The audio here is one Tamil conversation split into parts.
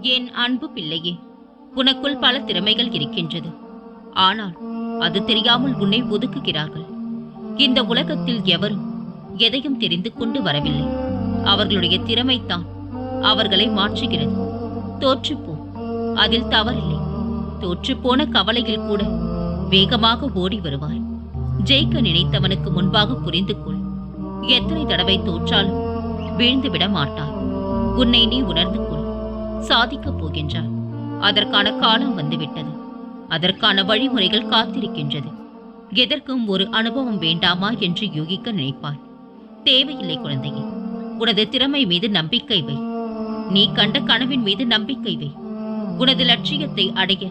என் அன்பு பிள்ளையே, உனக்குள் பல திறமைகள் இருக்கின்றது. ஆனால் அது தெரியாமல் உன்னை ஒதுக்குகிறார்கள். இந்த உலகத்தில் எவரும் எதையும் தெரிந்து கொண்டு வரவில்லை. அவர்களுடைய திறமைத்தான் அவர்களை மாற்றுகிறது. தோற்றுப்போ, அதில் தவறில்லை. தோற்றுப்போன கவலையில் கூட வேகமாக ஓடி வருவாய். ஜெயிக்க நினைத்தவனுக்கு முன்பாக புரிந்து கொள். எத்தனை தடவை தோற்றாலும் வீழ்ந்து விட மாட்டாய். உன்னை நீ உணர்ந்து கொள். சாதிக்கப் போகின்றாய். அதற்கான காலம் வந்துவிட்டது. அதற்கான வழிமுறைகள் காத்திருக்கின்றது. எதற்கும் ஒரு அனுபவம் வேண்டாமா என்று யூகிக்க நினைப்பாய். தேவையில்லை குழந்தையே. உனது திறமை மீது நம்பிக்கை வை. நீ கண்ட கனவின் மீது நம்பிக்கை வை. உனது லட்சியத்தை அடைய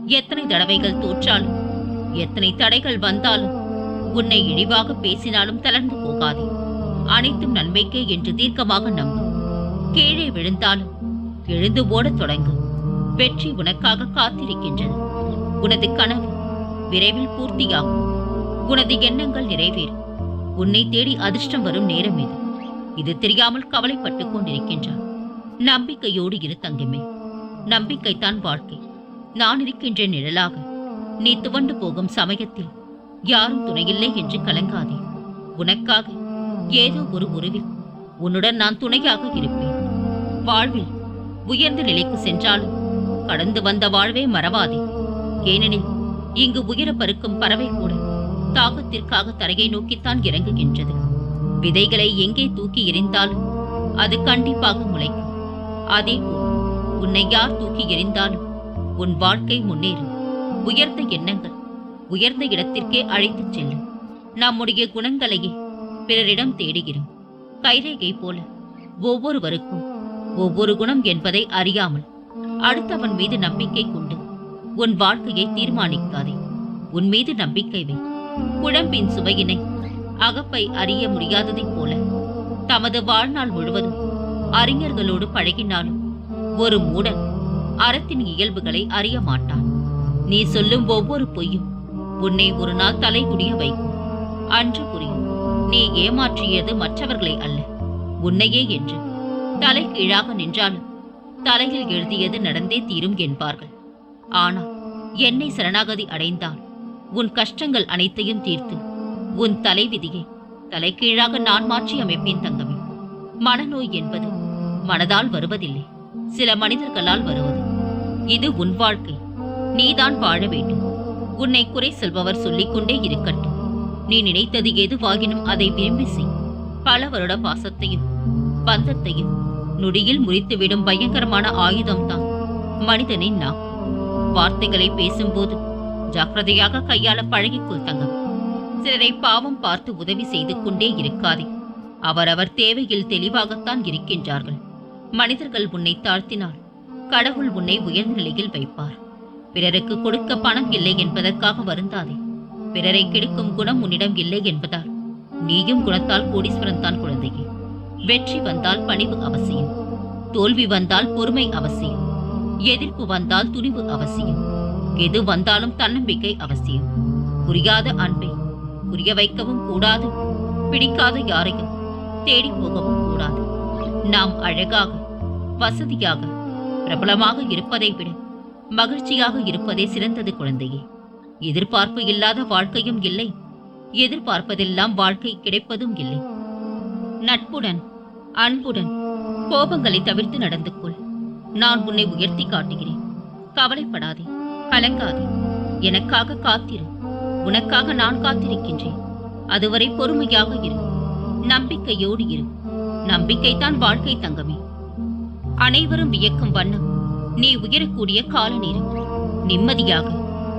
எத்தனை தடவைகள் தோற்றாலும், எத்தனை தடைகள் வந்தாலும், உன்னை இழிவாக பேசினாலும் தளர்ந்து போகாதே. அனைத்தும் நன்மைக்கே என்று தீர்க்கமாக நம்பு. கீழே விழுந்தாலும் எழுந்து ஓடத் தொடங்கு. வெற்றி உனக்காக காத்திருக்கின்றது. உனது கனவு விரைவில் பூர்த்தியாகும். உனது எண்ணங்கள் நிறைவேறும். உன்னை தேடி அதிர்ஷ்டம் வரும் நேரம் இது. இது தெரியாமல் கவலைப்பட்டுக் கொண்டிருக்கின்றான். நம்பிக்கையோடு இரு தங்கமே. நம்பிக்கைத்தான் வாழ்க்கை. நான் இருக்கின்ற நிழலாக. நீ துவண்டு போகும் சமயத்தில் யாரும் துணையில்லை என்று கலங்காதே. உனக்காக ஏதோ ஒரு உருவில் உன்னுடன் நான் துணையாக இருப்பேன். வாழ்வில் உயர்ந்த நிலைக்கு சென்றாலும் கடந்து வந்த வாழ்வே மறவாதே. ஏனெனில் இங்கு உயர பறக்கும் பறவை கூட தாகத்திற்காக தரையை நோக்கித்தான் இறங்குகின்றது. விதைகளை எங்கே தூக்கி எறிந்தாலும் அது கண்டிப்பாக முளைக்கும். அதேபோல் உன்னை யார் தூக்கி எறிந்தாலும் உன் வாழ்க்கை முன்னேறும். உயர்ந்த எண்ணங்கள் உயர்ந்த இடத்திற்கே அழைத்துச் செல்லும். நம்முடைய குணங்களையே பிறரிடம் தேடுகிறோம். கைரேகை போல ஒவ்வொருவருக்கும் ஒவ்வொரு குணம் என்பதை அறியாமல் அடுத்தவன் மீது நம்பிக்கை கொண்டு உன் வாழ்க்கையை தீர்மானிக்காதே. உன் மீது நம்பிக்கை வை. குழம்பின் சுவையினை அகப்பை அறிய முடியாததைப் போல தமது வாழ்நாள் முழுவதும் அறிஞர்களோடு பழகினாலும் ஒரு மூடன் அறத்தின் இயல்புகளை அறிய மாட்டான். நீ சொல்லும் ஒவ்வொரு பொய்யும் உன்னை ஒரு நாள் தலைகுடிய வைக்கும். அன்று புரியும், நீ ஏமாற்றியது மற்றவர்களை அல்ல, உன்னையே என்று. தலை கீழாக நின்றாலும் தலையில் எழுதியது நடந்தே தீரும் என்பார்கள். ஆனால் என்னை சரணாகதி அடைந்தால் உன் கஷ்டங்கள் அனைத்தையும் தீர்த்து உன் தலைவிதியை தலைகீழாக நான் மாற்றி அமைப்பேன் தங்கமே. மனநோய் என்பது மனதால் வருவதில்லை, சில மனிதர்களால் வருவது. இது உன் வாழ்க்கை. நீதான் வாழ வேண்டும். உன்னை குறை சொல்பவர் சொல்லிக்கொண்டே இருக்கட்டும். நீ நினைத்தது எதுவாகினும் அதை விரும்பி செய். பல வருட பாசத்தையும் பந்தத்தையும் நொடியில் முறித்துவிடும் பயங்கரமான ஆயுதம்தான் மனிதனின் நாக்கு. வார்த்தைகளை பேசும்போது ஜாக்கிரதையாக கையாள பழகிக்கொள் தங்கம். சிலரை பாவம் பார்த்து உதவி செய்து கொண்டே இருக்காதே. அவரவர் தேவையில் தெளிவாகத்தான் இருக்கின்றார்கள். மனிதர்கள் உன்னை தாழ்த்தினால் கடவுள் உன்னை உயர்ந்த நிலையில் வைப்பார். பிறருக்கு கொடுக்க பணம் இல்லை என்பதற்காக வருந்தாதே. பிறரை கெடுக்கும் குணம் உன்னிடம் இல்லை என்பதால் நீயும் குணத்தால் கோடீஸ்வரன் தான் குழந்தையே. வெற்றி வந்தால் பணிவு அவசியம். தோல்வி வந்தால் பொறுமை அவசியம். எதிர்ப்பு வந்தால் துணிவு அவசியம். எது வந்தாலும் தன்னம்பிக்கை அவசியம். புரியாத அன்பை புரிய வைக்கவும் கூடாது. பிடிக்காத யாரையும் தேடி போகவும் கூடாது. நாம் அழகாக, வசதியாக, பிரபலமாக இருப்பதை விட மகிழ்ச்சியாக இருப்பதே சிறந்தது குழந்தையே. எதிர்பார்ப்பு இல்லாத வாழ்க்கையும் இல்லை, எதிர்பார்ப்பதெல்லாம் வாழ்க்கை கிடைப்பதும் இல்லை. நட்புடன், அன்புடன், கோபங்களை தவிர்த்து நடந்து கொள். நான் உன்னை உயர்த்தி காட்டுகிறேன். கவலைப்படாதே, கலங்காதே. எனக்காக காத்திரு. உனக்காக நான் காத்திருக்கின்றேன். அதுவரை பொறுமையாக இரு. நம்பிக்கையோடு இரு. நம்பிக்கைதான் வாழ்க்கை தங்கமே. அனைவரும் வியக்கும் வண்ணம் நீ உயரக்கூடிய கால நேரம். நிம்மதியாக,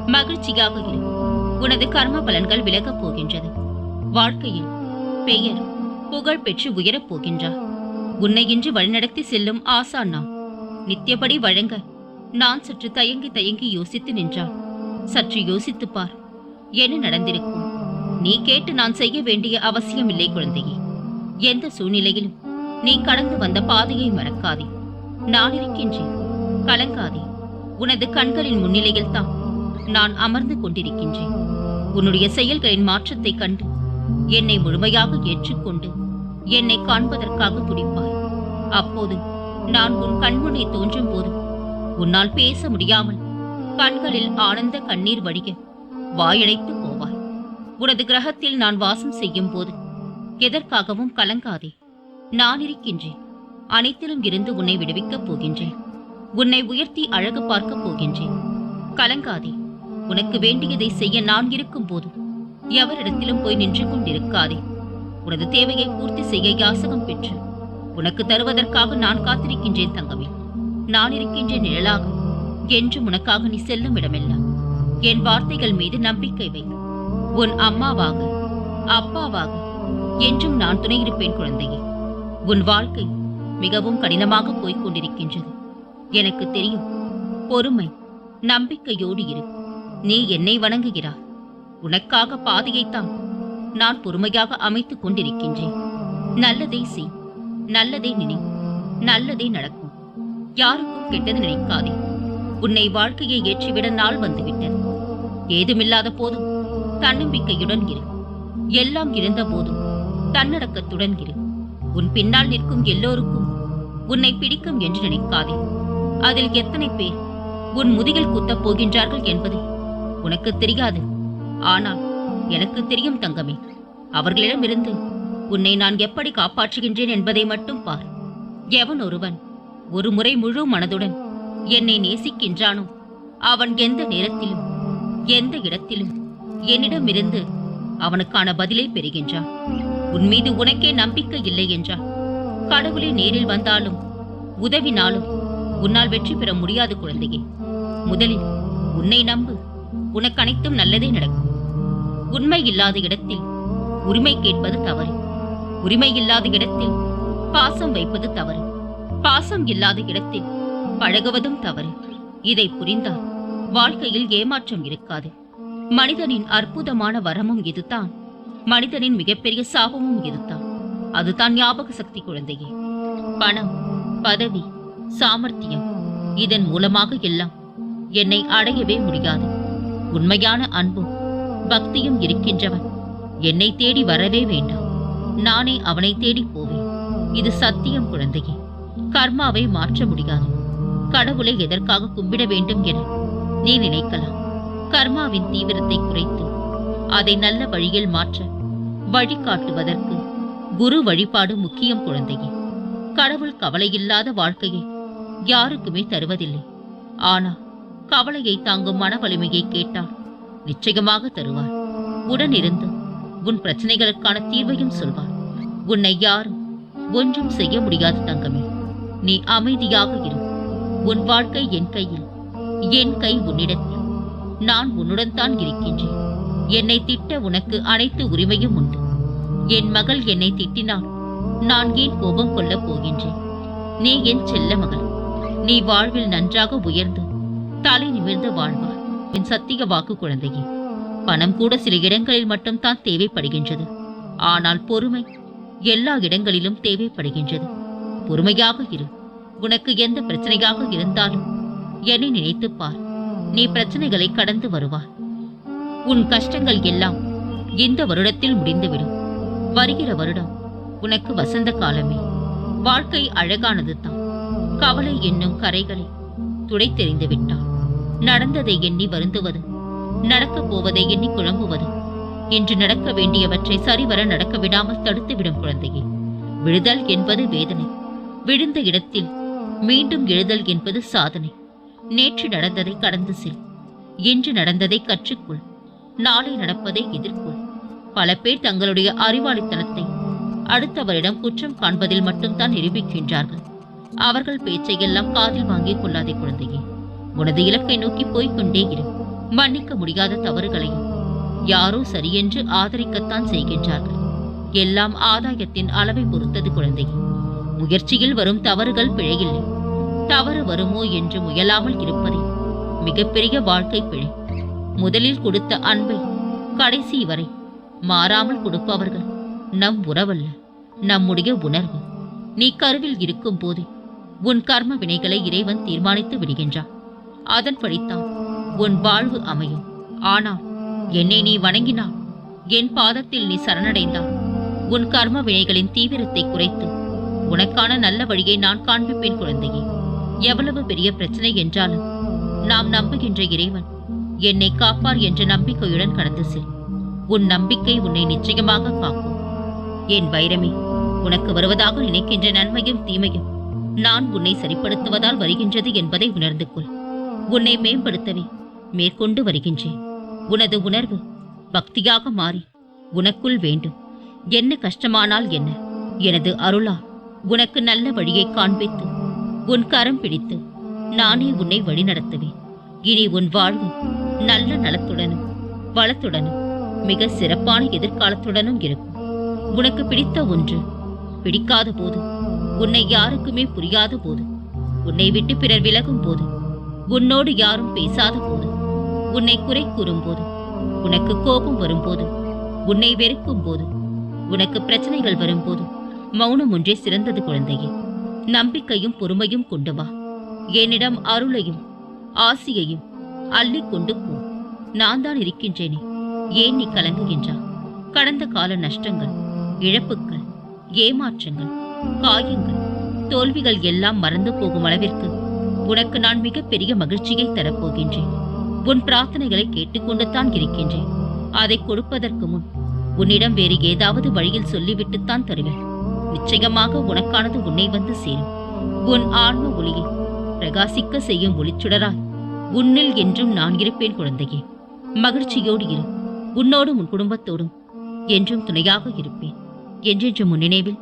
மகிழ்ச்சியாக இரு. உனது கர்ம பலன்கள் விலகப் போகின்றது. வாழ்க்கையில் பெயர் புகழ் பெற்று உயரப் போகின்றார். உன்னை இன்று வழிநடத்தி செல்லும் ஆசான் நான். நித்தியபடி வழங்க நான் சற்று தயங்கி தயங்கி யோசித்து நின்றான். சற்று யோசித்துப் பார், என்ன நடந்திருக்கும். நீ கேட்டு நான் செய்ய வேண்டிய அவசியம் இல்லை குழந்தையே. எந்த சூழ்நிலையிலும் நீ கடந்து வந்த பாதையை மறக்காதே. நான் இருக்கின்றேன். கலங்காதே. உனது கண்களின் முன்னிலையில் தான் நான் அமர்ந்து கொண்டிருக்கின்றேன். உன்னுடைய செயல்களின் மாற்றத்தை கண்டு என்னை முழுமையாக ஏற்றுக்கொண்டு என்னை காண்பதற்காக துடிப்பாய். அப்போது நான் உன் கண்முன்னே தோன்றும் போது உன்னால் பேச முடியாமல் கண்களில் ஆனந்த கண்ணீர் வடிக வாயடைத்து போவாய். உனது கிரகத்தில் நான் வாசம் செய்யும் போது எதற்காகவும் கலங்காதே. நான் இருக்கின்றேன். அனைத்திலும் இருந்து உன்னை விடுவிக்கப் போகின்றேன். உன்னை உயர்த்தி அழகு பார்க்கப் போகின்றேன். கலங்காதே. உனக்கு வேண்டியதை செய்ய நான் இருக்கும் போது எவரிடத்திலும் போய் நின்று கொண்டிருக்காதே. உனது தேவையை பூர்த்தி செய்ய யாசகம் பெற்று உனக்கு தருவதற்காக நான் காத்திருக்கின்றேன் தங்கமே. நான் இருக்கின்றேன் நிழலாக. என்றும் உனக்காக நீ செல்லும் இடமெல்லாம் என் வார்த்தைகள் மீது நம்பிக்கை வை. உன் அம்மாவாக அப்பாவாக என்றும் நான் துணையிருப்பேன் குழந்தையே. உன் வாழ்க்கை மிகவும் கடினமாக போய்க் கொண்டிருக்கின்றது. எனக்கு தெரியும். பொறுமை, நம்பிக்கையோடு இரு. நீ என்னை வணங்குகிறாய். உனக்காக பாதையைத்தான் நான் பொறுமையாக அமைத்துக் கொண்டிருக்கின்றேன். நல்லதை செய், நல்லதை நினை, நல்லதே நடக்கும். யாருக்கும் கெட்டது நினைக்காதே. உன்னை வாழ்க்கையை ஏற்றிவிட நாள் வந்துவிட்டது. ஏதுமில்லாத போதும் தன்னம்பிக்கையுடன் இரு. எல்லாம் இருந்த போதும் தன்னடக்கத்துடன் இரு. உன் பின்னால் நிற்கும் எல்லோருக்கும் உன்னை பிடிக்கும் என்று நினைக்காதே. அதில் எத்தனை பேர் உன் முதுகில் குத்தப் போகின்றார்கள் என்பது உனக்கு தெரியாது. ஆனால் எனக்கு தெரியும் தங்கமே. அவர்களிடமிருந்து உன்னை நான் எப்படி காப்பாற்றுகின்றேன் என்பதை மட்டும் பார். எவன் ஒருவன் ஒரு முறை முழு மனதுடன் என்னை நேசிக்கின்றானோ அவன் எந்த நேரத்திலும் எந்த இடத்திலும் என்னிடமிருந்து அவனுக்கான பதிலை பெறுகின்றான். உன் மீது உனக்கே நம்பிக்கை இல்லை என்றால் கடவுளே நேரில் வந்தாலும் உதவினாலும் உன்னால் வெற்றி பெற முடியாது குழந்தையே. முதலில் உன்னை நம்பு. உனக்கு அனைத்தும் நல்லதே நடக்கும். உண்மை இல்லாத இடத்தில் உரிமை கேட்பது தவறு. உரிமை இல்லாத இடத்தில் பாசம் வைப்பது தவறு. பாசம் இல்லாத இடத்தில் பழகுவதும் தவறு. இதை புரிந்தால் வாழ்க்கையில் ஏமாற்றம் இருக்காது. மனிதனின் அற்புதமான வரமும் இதுதான். மனிதனின் மிகப்பெரிய சாபமும் இதுதான். அதுதான் ஞாபக சக்தி குழந்தையே. பணம், பதவி, சாமர்த்தியம் இதன் மூலமாக எல்லாம் என்னை அடையவே முடியாது. உண்மையான அன்பும் பக்தியும் இருக்கின்றவன் என்னை தேடி வரவே வேண்டாம். நானே அவனை தேடி போவேன். இது சத்தியம் குழந்தையே. கர்மாவை மாற்ற முடியாது. கடவுளை எதற்காக கும்பிட வேண்டும் என நீ நினைக்கலாம். கர்மாவின் தீவிரத்தை குறைத்து அதை நல்ல வழியில் மாற்ற வழிகாட்டுவதற்கு குரு வழிபாடு முக்கியம் குழந்தையே. கடவுள் கவலையில்லாத வாழ்க்கையை யாருக்குமே தருவதில்லை. ஆனால் கவலையை தாங்கும் மன வலிமையை கேட்டால் நிச்சயமாக தருவார். உடனிருந்து உன் பிரச்சனைகளுக்கான தீர்வையும் சொல்வார். உன்னை யாரும் ஒன்றும் செய்ய முடியாது தங்கமே. நீ அமைதியாக இரு. உன் வாழ்க்கை என் கையில், என் கை உன்னிடத்தில். நான் உன்னுடன் தான் இருக்கின்றேன். என்னை திட்ட உனக்கு அனைத்து உரிமையும் உண்டு. என் மகள் என்னை திட்டினால் நான் ஏன் கோபம் கொள்ளப் போகின்றேன்? நீ என் செல்ல மகள். நீ வாழ்வில் நன்றாக உயர்ந்து தலை நிமிர்ந்து வாழ்வார். என் சத்திய வாக்கு குழந்தையே. பணம் கூட சில இடங்களில் மட்டும்தான் தேவைப்படுகின்றது. ஆனால் பொறுமை எல்லா இடங்களிலும் தேவைப்படுகின்றது. பொறுமையாக இரு. உனக்கு எந்த பிரச்சனையாக இருந்தாலும் என்னை நினைத்துப் பார். நீ பிரச்சனைகளை கடந்து வருவாய். உன் கஷ்டங்கள் எல்லாம் இந்த வருடத்தில் முடிந்துவிடும். வருகிற வருடம் உனக்கு வசந்த காலமே. வாழ்க்கை அழகானது தான். கவலை என்னும் கரைகளை துடைத்தெறிந்து விட்டான். நடந்ததை எண்ணி வருந்துவது, நடக்கப் போவதை எண்ணி குழம்புவது, இன்று நடக்க வேண்டியவற்றை சரிவர நடக்க விடாமல் தடுத்துவிடும் குழந்தையே. விழுதல் என்பது வேதனை. விழுந்த இடத்தில் மீண்டும் எழுதல் என்பது சாதனை. நேற்று நடந்ததை கடந்து செல். இன்று நடந்ததை கற்றுக்கொள். நாளை நடப்பதை எதிர்கொள். பல பேர் தங்களுடைய அறிவாளித்தனத்தை அடுத்தவரிடம் குற்றம் காண்பதில் மட்டும்தான் நிரூபிக்கின்றார்கள். அவர்கள் பேச்சையெல்லாம் காதில் வாங்கிக் கொள்ளாதே குழந்தையே. உனது இலக்கை நோக்கி போய்கொண்டே இரு. மன்னிக்க முடியாத தவறுகளையும் யாரோ சரியென்று ஆதரிக்கத்தான் செய்கின்றார்கள். எல்லாம் ஆதாயத்தின் அளவை பொறுத்தது குழந்தையே. முயற்சியில் வரும் தவறுகள் பிழையில்லை. தவறு வருமோ என்று முயலாமல் இருப்பதே மிகப்பெரிய வாழ்க்கை பிழை. முதலில் கொடுத்த அன்பை கடைசி வரை மாறாமல் கொடுப்பவர்கள் நம் உறவல்ல, நம்முடைய உணர்வு. நீ கருவில் இருக்கும் போது உன் கர்ம வினைகளை இறைவன் தீர்மானித்து விடுகின்றான். அதன்படித்தான் உன் வாழ்வு அமையும். ஆனால் என்னை நீ வணங்கினால், என் பாதத்தில் நீ சரணடைந்தால், உன் கர்ம வினைகளின் தீவிரத்தை குறைத்து உனக்கான நல்ல வழியை நான் காண்பிப்பேன் குழந்தையே. எவ்வளவு பெரிய பிரச்சனை என்றாலும் நாம் நம்புகின்ற இறைவன் என்னை காப்பார் என்ற நம்பிக்கையுடன் கடந்து செல். உன் நம்பிக்கை உன்னை நிச்சயமாக காக்கும். என் வைரமே, உனக்கு வருவதாக நினைக்கின்ற நன்மையும் தீமையும் நான் உன்னை சரிப்படுத்துவதால் வருகின்றது என்பதை உணர்ந்து கொள். உன்னை மேம்படுத்தவே மேற்கொண்டு வருகின்றேன். உனது உணர்வு பக்தியாக மாறி உனக்குள் வேண்டும். என்ன கஷ்டமானால் என்ன, எனது அருளால் உனக்கு நல்ல வழியை காண்பித்து உன் கரம் பிடித்து நானே உன்னை வழிநடத்துவேன். இனி உன் வாழ்வு நல்ல நலத்துடனும் வளத்துடனும் மிக சிறப்பான எதிர்காலத்துடனும் இருக்கும். உனக்கு பிடித்த ஒன்று பிடிக்காத போது, உன்னை யாருக்குமே புரியாத போது, உன்னை விட்டு பிறர் விலகும் போது, உன்னோடு யாரும் பேசாத போது, உன்னை குறை கூறும் போது, உனக்கு கோபம் வரும்போது, உன்னை வெறுக்கும் போது, உனக்கு பிரச்சனைகள் வரும்போது மௌனம் ஒன்றே சிறந்தது குழந்தையே. நம்பிக்கையும் பொறுமையும் கொண்டு வா. என்னிடம் அருளையும் ஆசியையும் அள்ளிக் கொண்டு போ. நான் தான் இருக்கின்றேனே, ஏன் நீ கலங்குகின்றா? கடந்த கால நஷ்டங்கள், இழப்புக்கள், ஏமாற்றங்கள், காயங்கள், தோல்விகள் எல்லாம் மறந்து போகும் அளவிற்கு உனக்கு நான் மிகப்பெரிய மகிழ்ச்சியை தரப்போகின்றேன். உன் பிரார்த்தனைகளை கேட்டுக்கொண்டுத்தான் இருக்கின்றேன். அதை கொடுப்பதற்கு முன் உன்னிடம் வேறு ஏதாவது வழியில் சொல்லிவிட்டுத்தான் தருவேன். நிச்சயமாக உனக்கானது உன்னை வந்து சேரும். உன் ஆன்ம ஒளியை பிரகாசிக்க செய்யும் ஒளிச்சுடராய் உன்னில் என்றும் நான் இருப்பேன் குழந்தையே. மகிழ்ச்சியோடு இரு. உன்னோடும் உன் குடும்பத்தோடும் என்றும் துணையாக இருப்பேன். என்றென்றும் உன் நினைவில்